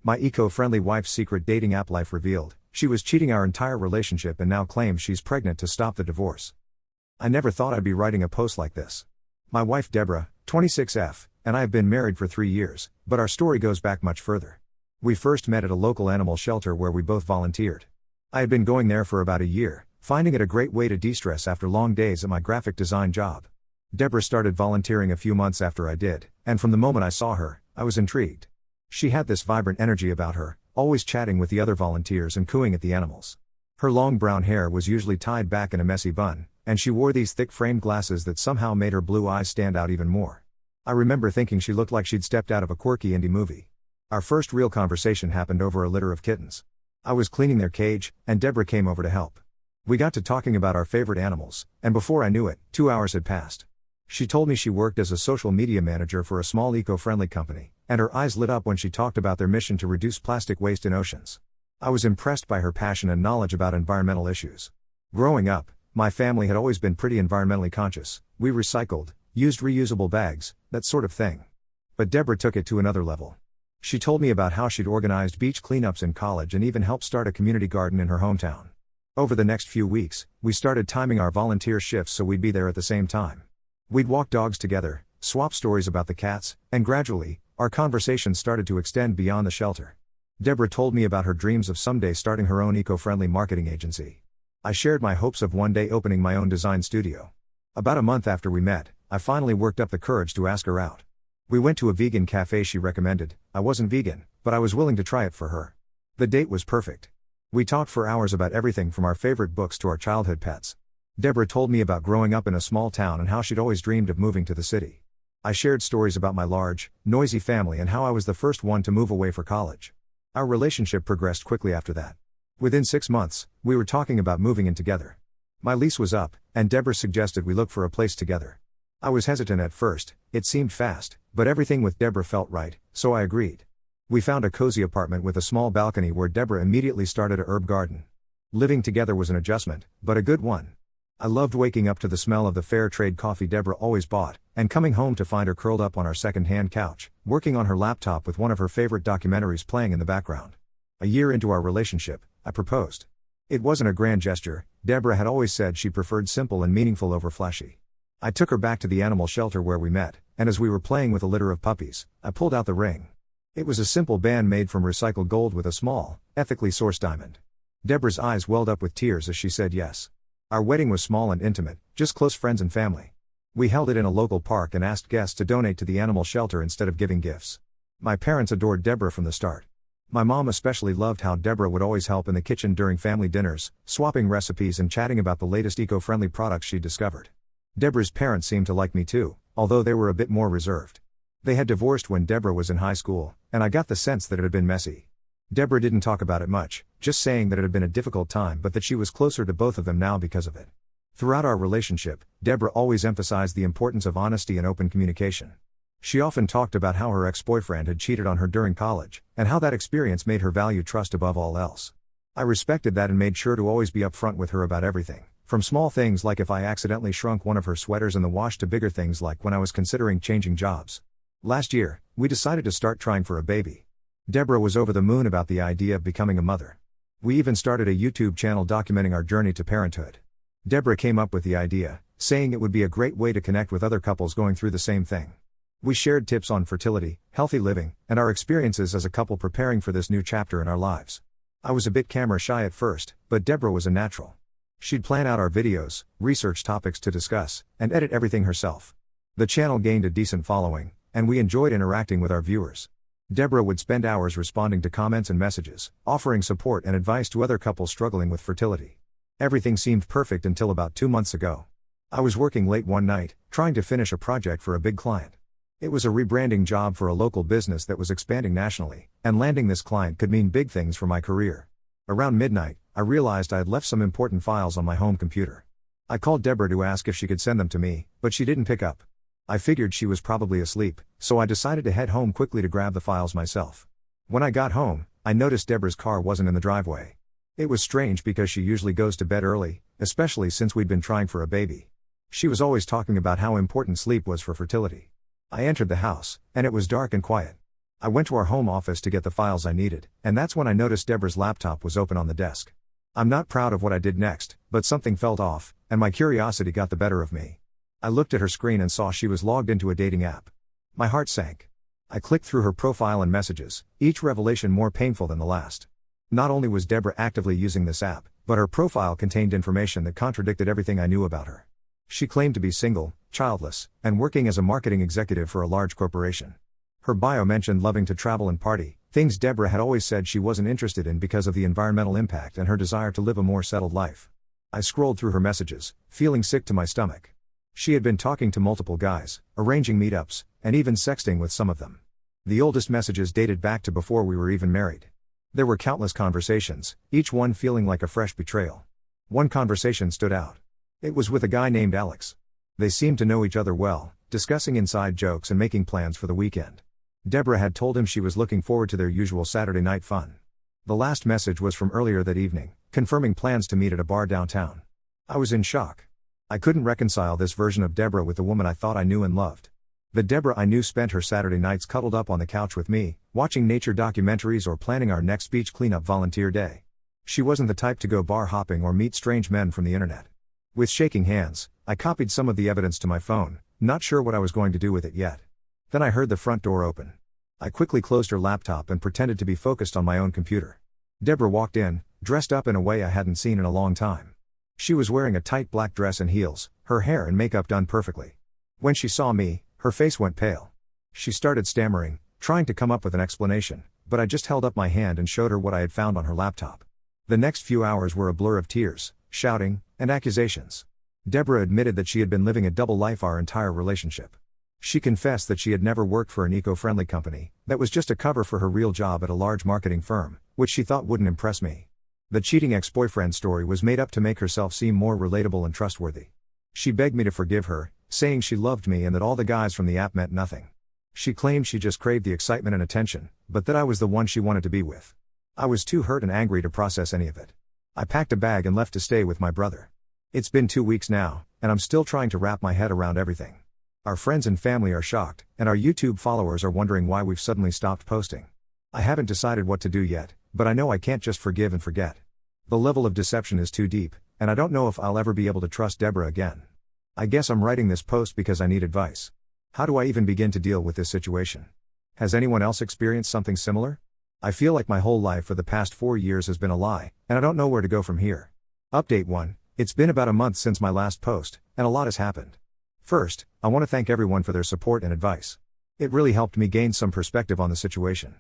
My eco-friendly wife's secret dating app life revealed. She was cheating our entire relationship and now claims she's pregnant to stop the divorce. I never thought I'd be writing a post like this. My wife Deborah, 26F, and I have been married for 3 years, but our story goes back much further. We first met at a local animal shelter where we both volunteered. I had been going there for about a year, finding it a great way to de-stress after long days at my graphic design job. Deborah started volunteering a few months after I did, and from the moment I saw her, I was intrigued. She had this vibrant energy about her, always chatting with the other volunteers and cooing at the animals. Her long brown hair was usually tied back in a messy bun, and she wore these thick framed glasses that somehow made her blue eyes stand out even more. I remember thinking she looked like she'd stepped out of a quirky indie movie. Our first real conversation happened over a litter of kittens. I was cleaning their cage, and Deborah came over to help. We got to talking about our favorite animals, and before I knew it, 2 hours had passed. She told me she worked as a social media manager for a small eco-friendly company, and her eyes lit up when she talked about their mission to reduce plastic waste in oceans. I was impressed by her passion and knowledge about environmental issues. Growing up, my family had always been pretty environmentally conscious. We recycled, used reusable bags, that sort of thing. But Deborah took it to another level. She told me about how she'd organized beach cleanups in college and even helped start a community garden in her hometown. Over the next few weeks, we started timing our volunteer shifts so we'd be there at the same time. We'd walk dogs together, swap stories about the cats, and gradually, our conversations started to extend beyond the shelter. Deborah told me about her dreams of someday starting her own eco-friendly marketing agency. I shared my hopes of one day opening my own design studio. About a month after we met, I finally worked up the courage to ask her out. We went to a vegan cafe she recommended. I wasn't vegan, but I was willing to try it for her. The date was perfect. We talked for hours about everything from our favorite books to our childhood pets. Deborah told me about growing up in a small town and how she'd always dreamed of moving to the city. I shared stories about my large, noisy family and how I was the first one to move away for college. Our relationship progressed quickly after that. Within 6 months, we were talking about moving in together. My lease was up, and Deborah suggested we look for a place together. I was hesitant at first, it seemed fast, but everything with Deborah felt right, so I agreed. We found a cozy apartment with a small balcony where Deborah immediately started a herb garden. Living together was an adjustment, but a good one. I loved waking up to the smell of the fair trade coffee Deborah always bought, and coming home to find her curled up on our second-hand couch, working on her laptop with one of her favorite documentaries playing in the background. A year into our relationship, I proposed. It wasn't a grand gesture. Deborah had always said she preferred simple and meaningful over flashy. I took her back to the animal shelter where we met, and as we were playing with a litter of puppies, I pulled out the ring. It was a simple band made from recycled gold with a small, ethically sourced diamond. Deborah's eyes welled up with tears as she said yes. Our wedding was small and intimate, just close friends and family. We held it in a local park and asked guests to donate to the animal shelter instead of giving gifts. My parents adored Deborah from the start. My mom especially loved how Deborah would always help in the kitchen during family dinners, swapping recipes and chatting about the latest eco-friendly products she'd discovered. Deborah's parents seemed to like me too, although they were a bit more reserved. They had divorced when Deborah was in high school, and I got the sense that it had been messy. Deborah didn't talk about it much, just saying that it had been a difficult time but that she was closer to both of them now because of it. Throughout our relationship, Deborah always emphasized the importance of honesty and open communication. She often talked about how her ex-boyfriend had cheated on her during college, and how that experience made her value trust above all else. I respected that and made sure to always be upfront with her about everything, from small things like if I accidentally shrunk one of her sweaters in the wash to bigger things like when I was considering changing jobs. Last year, we decided to start trying for a baby. Deborah was over the moon about the idea of becoming a mother. We even started a YouTube channel documenting our journey to parenthood. Deborah came up with the idea, saying it would be a great way to connect with other couples going through the same thing. We shared tips on fertility, healthy living, and our experiences as a couple preparing for this new chapter in our lives. I was a bit camera shy at first, but Deborah was a natural. She'd plan out our videos, research topics to discuss, and edit everything herself. The channel gained a decent following, and we enjoyed interacting with our viewers. Deborah would spend hours responding to comments and messages, offering support and advice to other couples struggling with fertility. Everything seemed perfect until about 2 months ago. I was working late one night, trying to finish a project for a big client. It was a rebranding job for a local business that was expanding nationally, and landing this client could mean big things for my career. Around midnight, I realized I had left some important files on my home computer. I called Deborah to ask if she could send them to me, but she didn't pick up. I figured she was probably asleep, so I decided to head home quickly to grab the files myself. When I got home, I noticed Deborah's car wasn't in the driveway. It was strange because she usually goes to bed early, especially since we'd been trying for a baby. She was always talking about how important sleep was for fertility. I entered the house, and it was dark and quiet. I went to our home office to get the files I needed, and that's when I noticed Deborah's laptop was open on the desk. I'm not proud of what I did next, but something felt off, and my curiosity got the better of me. I looked at her screen and saw she was logged into a dating app. My heart sank. I clicked through her profile and messages, each revelation more painful than the last. Not only was Deborah actively using this app, but her profile contained information that contradicted everything I knew about her. She claimed to be single, childless, and working as a marketing executive for a large corporation. Her bio mentioned loving to travel and party, things Deborah had always said she wasn't interested in because of the environmental impact and her desire to live a more settled life. I scrolled through her messages, feeling sick to my stomach. She had been talking to multiple guys, arranging meetups, and even sexting with some of them. The oldest messages dated back to before we were even married. There were countless conversations, each one feeling like a fresh betrayal. One conversation stood out. It was with a guy named Alex. They seemed to know each other well, discussing inside jokes and making plans for the weekend. Deborah had told him she was looking forward to their usual Saturday night fun. The last message was from earlier that evening, confirming plans to meet at a bar downtown. I was in shock. I couldn't reconcile this version of Deborah with the woman I thought I knew and loved. The Deborah I knew spent her Saturday nights cuddled up on the couch with me, watching nature documentaries or planning our next beach cleanup volunteer day. She wasn't the type to go bar hopping or meet strange men from the internet. With shaking hands, I copied some of the evidence to my phone, not sure what I was going to do with it yet. Then I heard the front door open. I quickly closed her laptop and pretended to be focused on my own computer. Deborah walked in, dressed up in a way I hadn't seen in a long time. She was wearing a tight black dress and heels, her hair and makeup done perfectly. When she saw me, her face went pale. She started stammering, trying to come up with an explanation, but I just held up my hand and showed her what I had found on her laptop. The next few hours were a blur of tears, shouting, and accusations. Deborah admitted that she had been living a double life our entire relationship. She confessed that she had never worked for an eco-friendly company, that was just a cover for her real job at a large marketing firm, which she thought wouldn't impress me. The cheating ex-boyfriend story was made up to make herself seem more relatable and trustworthy. She begged me to forgive her, saying she loved me and that all the guys from the app meant nothing. She claimed she just craved the excitement and attention, but that I was the one she wanted to be with. I was too hurt and angry to process any of it. I packed a bag and left to stay with my brother. It's been 2 weeks now, and I'm still trying to wrap my head around everything. Our friends and family are shocked, and our YouTube followers are wondering why we've suddenly stopped posting. I haven't decided what to do yet, but I know I can't just forgive and forget. The level of deception is too deep, and I don't know if I'll ever be able to trust Deborah again. I guess I'm writing this post because I need advice. How do I even begin to deal with this situation? Has anyone else experienced something similar? I feel like my whole life for the past 4 years has been a lie, and I don't know where to go from here. Update 1. It's been about a month since my last post, and a lot has happened. First, I want to thank everyone for their support and advice. It really helped me gain some perspective on the situation.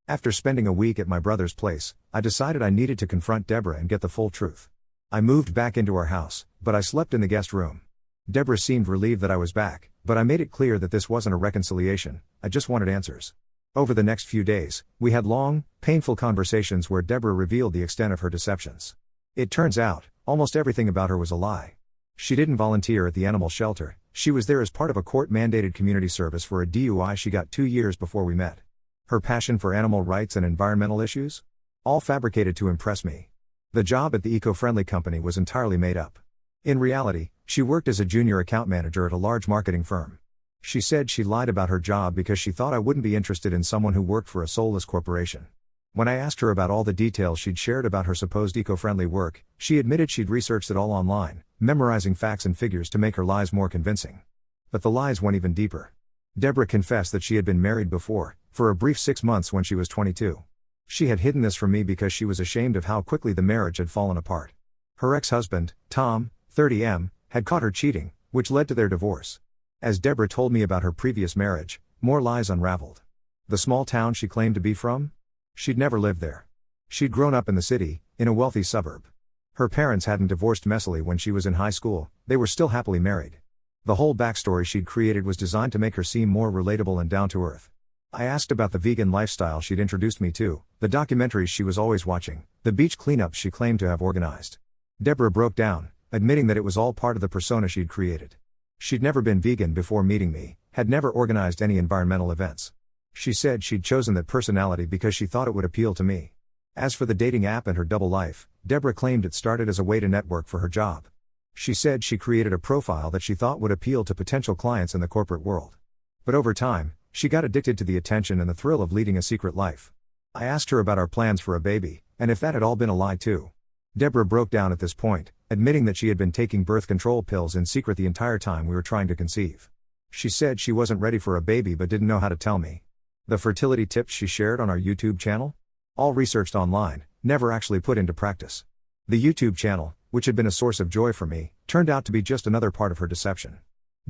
After spending a week at my brother's place, I decided I needed to confront Deborah and get the full truth. I moved back into our house, but I slept in the guest room. Deborah seemed relieved that I was back, but I made it clear that this wasn't a reconciliation, I just wanted answers. Over the next few days, we had long, painful conversations where Deborah revealed the extent of her deceptions. It turns out, almost everything about her was a lie. She didn't volunteer at the animal shelter, she was there as part of a court-mandated community service for a DUI she got 2 years before we met. Her passion for animal rights and environmental issues? All fabricated to impress me. The job at the eco-friendly company was entirely made up. In reality, she worked as a junior account manager at a large marketing firm. She said she lied about her job because she thought I wouldn't be interested in someone who worked for a soulless corporation. When I asked her about all the details she'd shared about her supposed eco-friendly work, she admitted she'd researched it all online, memorizing facts and figures to make her lies more convincing. But the lies went even deeper. Deborah confessed that she had been married before, for a brief 6 months when she was 22. She had hidden this from me because she was ashamed of how quickly the marriage had fallen apart. Her ex-husband, Tom, 30M, had caught her cheating, which led to their divorce. As Deborah told me about her previous marriage, more lies unraveled. The small town she claimed to be from? She'd never lived there. She'd grown up in the city, in a wealthy suburb. Her parents hadn't divorced messily when she was in high school, they were still happily married. The whole backstory she'd created was designed to make her seem more relatable and down to earth. I asked about the vegan lifestyle she'd introduced me to, the documentaries she was always watching, the beach cleanups she claimed to have organized. Deborah broke down, admitting that it was all part of the persona she'd created. She'd never been vegan before meeting me, had never organized any environmental events. She said she'd chosen that personality because she thought it would appeal to me. As for the dating app and her double life, Deborah claimed it started as a way to network for her job. She said she created a profile that she thought would appeal to potential clients in the corporate world. But over time, She got addicted to the attention and the thrill of leading a secret life. I asked her about our plans for a baby, and if that had all been a lie too. Deborah broke down at this point, admitting that she had been taking birth control pills in secret the entire time we were trying to conceive. She said she wasn't ready for a baby but didn't know how to tell me. The fertility tips she shared on our YouTube channel? All researched online, never actually put into practice. The YouTube channel, which had been a source of joy for me, turned out to be just another part of her deception.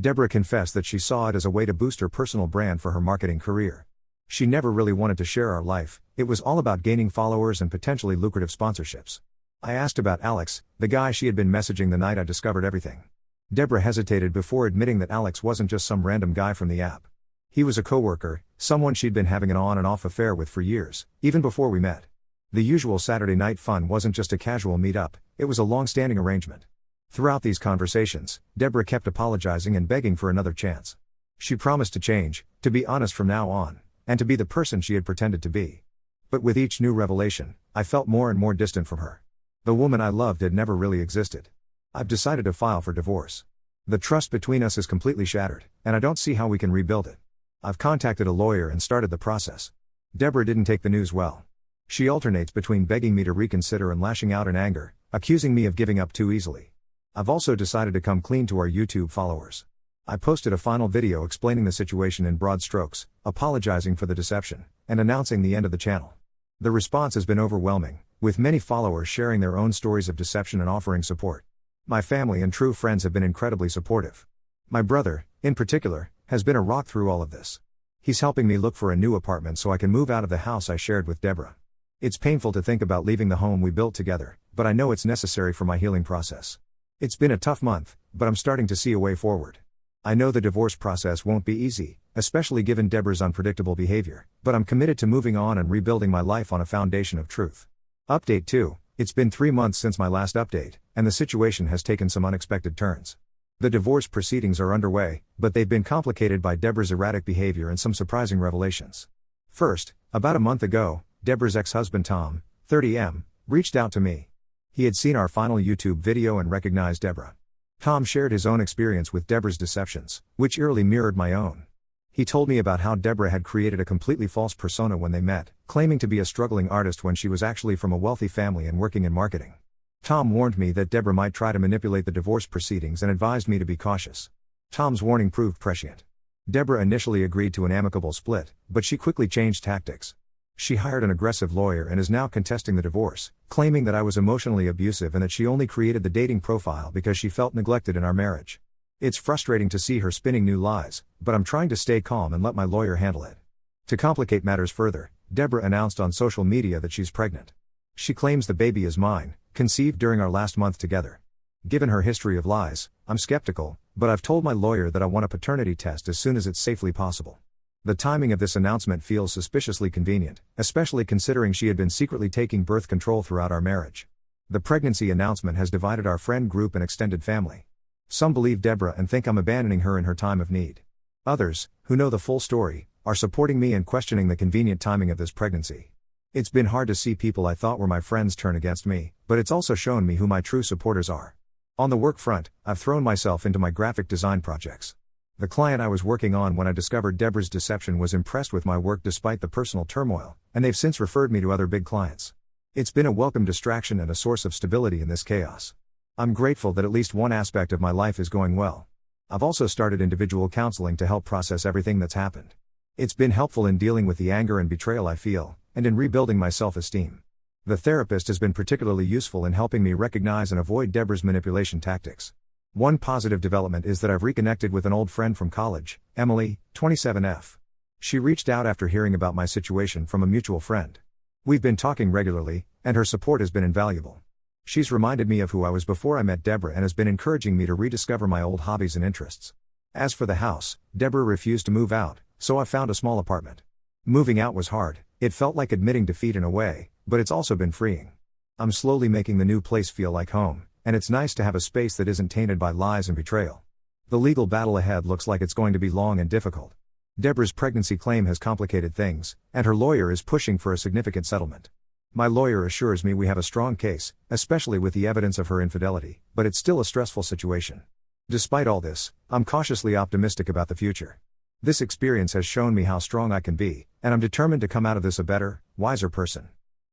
Deborah confessed that she saw it as a way to boost her personal brand for her marketing career. She never really wanted to share our life, it was all about gaining followers and potentially lucrative sponsorships. I asked about Alex, the guy she had been messaging the night I discovered everything. Deborah hesitated before admitting that Alex wasn't just some random guy from the app. He was a coworker, someone she'd been having an on and off affair with for years, even before we met. The usual Saturday night fun wasn't just a casual meet-up, it was a long-standing arrangement. Throughout these conversations, Deborah kept apologizing and begging for another chance. She promised to change, to be honest from now on, and to be the person she had pretended to be. But with each new revelation, I felt more and more distant from her. The woman I loved had never really existed. I've decided to file for divorce. The trust between us is completely shattered, and I don't see how we can rebuild it. I've contacted a lawyer and started the process. Deborah didn't take the news well. She alternates between begging me to reconsider and lashing out in anger, accusing me of giving up too easily. I've also decided to come clean to our YouTube followers. I posted a final video explaining the situation in broad strokes, apologizing for the deception, and announcing the end of the channel. The response has been overwhelming, with many followers sharing their own stories of deception and offering support. My family and true friends have been incredibly supportive. My brother, in particular, has been a rock through all of this. He's helping me look for a new apartment so I can move out of the house I shared with Deborah. It's painful to think about leaving the home we built together, but I know it's necessary for my healing process. It's been a tough month, but I'm starting to see a way forward. I know the divorce process won't be easy, especially given Deborah's unpredictable behavior, but I'm committed to moving on and rebuilding my life on a foundation of truth. Update 2. It's been 3 months since my last update, and the situation has taken some unexpected turns. The divorce proceedings are underway, but they've been complicated by Deborah's erratic behavior and some surprising revelations. First, about a month ago, Deborah's ex-husband Tom, 30M, reached out to me. He had seen our final YouTube video and recognized Deborah. Tom shared his own experience with Deborah's deceptions, which eerily mirrored my own. He told me about how Deborah had created a completely false persona when they met, claiming to be a struggling artist when she was actually from a wealthy family and working in marketing. Tom warned me that Deborah might try to manipulate the divorce proceedings and advised me to be cautious. Tom's warning proved prescient. Deborah initially agreed to an amicable split, but she quickly changed tactics. She hired an aggressive lawyer and is now contesting the divorce, claiming that I was emotionally abusive and that she only created the dating profile because she felt neglected in our marriage. It's frustrating to see her spinning new lies, but I'm trying to stay calm and let my lawyer handle it. To complicate matters further, Deborah announced on social media that she's pregnant. She claims the baby is mine, conceived during our last month together. Given her history of lies, I'm skeptical, but I've told my lawyer that I want a paternity test as soon as it's safely possible. The timing of this announcement feels suspiciously convenient, especially considering she had been secretly taking birth control throughout our marriage. The pregnancy announcement has divided our friend group and extended family. Some believe Deborah and think I'm abandoning her in her time of need. Others, who know the full story, are supporting me and questioning the convenient timing of this pregnancy. It's been hard to see people I thought were my friends turn against me, but it's also shown me who my true supporters are. On the work front, I've thrown myself into my graphic design projects. The client I was working on when I discovered Deborah's deception was impressed with my work despite the personal turmoil, and they've since referred me to other big clients. It's been a welcome distraction and a source of stability in this chaos. I'm grateful that at least one aspect of my life is going well. I've also started individual counseling to help process everything that's happened. It's been helpful in dealing with the anger and betrayal I feel, and in rebuilding my self-esteem. The therapist has been particularly useful in helping me recognize and avoid Deborah's manipulation tactics. One positive development is that I've reconnected with an old friend from college, Emily, 27F. She reached out after hearing about my situation from a mutual friend. We've been talking regularly, and her support has been invaluable. She's reminded me of who I was before I met Deborah and has been encouraging me to rediscover my old hobbies and interests. As for the house, Deborah refused to move out, so I found a small apartment. Moving out was hard, it felt like admitting defeat in a way, but it's also been freeing. I'm slowly making the new place feel like home, and it's nice to have a space that isn't tainted by lies and betrayal. The legal battle ahead looks like it's going to be long and difficult. Deborah's pregnancy claim has complicated things, and her lawyer is pushing for a significant settlement. My lawyer assures me we have a strong case, especially with the evidence of her infidelity, but it's still a stressful situation. Despite all this, I'm cautiously optimistic about the future. This experience has shown me how strong I can be, and I'm determined to come out of this a better, wiser person.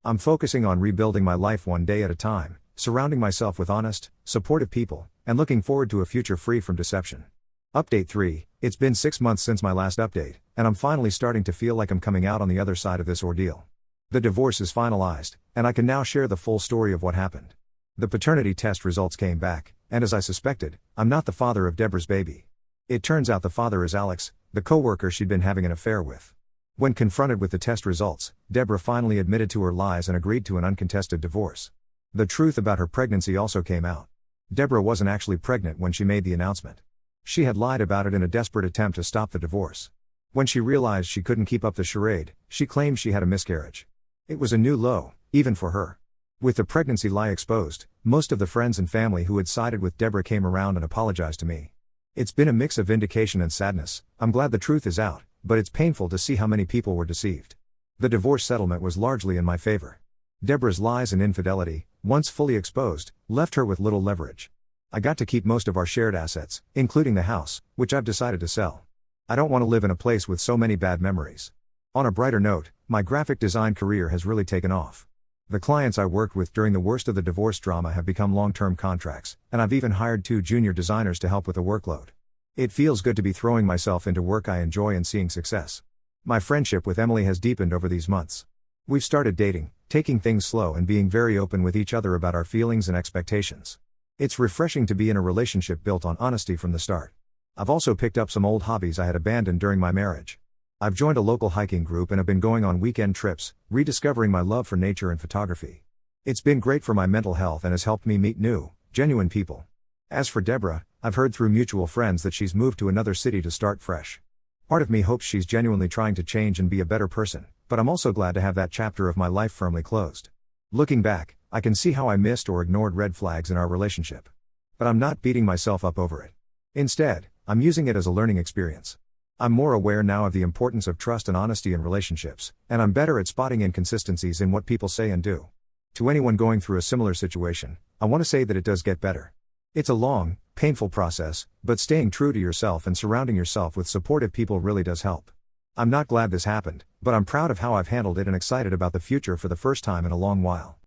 I'm focusing on rebuilding my life one day at a time, surrounding myself with honest, supportive people, and looking forward to a future free from deception. Update 3. It's been 6 months since my last update, and I'm finally starting to feel like I'm coming out on the other side of this ordeal. The divorce is finalized, and I can now share the full story of what happened. The paternity test results came back, and as I suspected, I'm not the father of Deborah's baby. It turns out the father is Alex, the co-worker she'd been having an affair with. When confronted with the test results, Deborah finally admitted to her lies and agreed to an uncontested divorce. The truth about her pregnancy also came out. Deborah wasn't actually pregnant when she made the announcement. She had lied about it in a desperate attempt to stop the divorce. When she realized she couldn't keep up the charade, she claimed she had a miscarriage. It was a new low, even for her. With the pregnancy lie exposed, most of the friends and family who had sided with Deborah came around and apologized to me. It's been a mix of vindication and sadness. I'm glad the truth is out, but it's painful to see how many people were deceived. The divorce settlement was largely in my favor. Deborah's lies and infidelity, once fully exposed, left her with little leverage. I got to keep most of our shared assets, including the house, which I've decided to sell. I don't want to live in a place with so many bad memories. On a brighter note, my graphic design career has really taken off. The clients I worked with during the worst of the divorce drama have become long-term contracts, and I've even hired 2 junior designers to help with the workload. It feels good to be throwing myself into work I enjoy and seeing success. My friendship with Emily has deepened over these months. We've started dating, taking things slow and being very open with each other about our feelings and expectations. It's refreshing to be in a relationship built on honesty from the start. I've also picked up some old hobbies I had abandoned during my marriage. I've joined a local hiking group and have been going on weekend trips, rediscovering my love for nature and photography. It's been great for my mental health and has helped me meet new, genuine people. As for Deborah, I've heard through mutual friends that she's moved to another city to start fresh. Part of me hopes she's genuinely trying to change and be a better person, but I'm also glad to have that chapter of my life firmly closed. Looking back, I can see how I missed or ignored red flags in our relationship. But I'm not beating myself up over it. Instead, I'm using it as a learning experience. I'm more aware now of the importance of trust and honesty in relationships, and I'm better at spotting inconsistencies in what people say and do. To anyone going through a similar situation, I want to say that it does get better. It's a long, painful process, but staying true to yourself and surrounding yourself with supportive people really does help. I'm not glad this happened, but I'm proud of how I've handled it and excited about the future for the first time in a long while.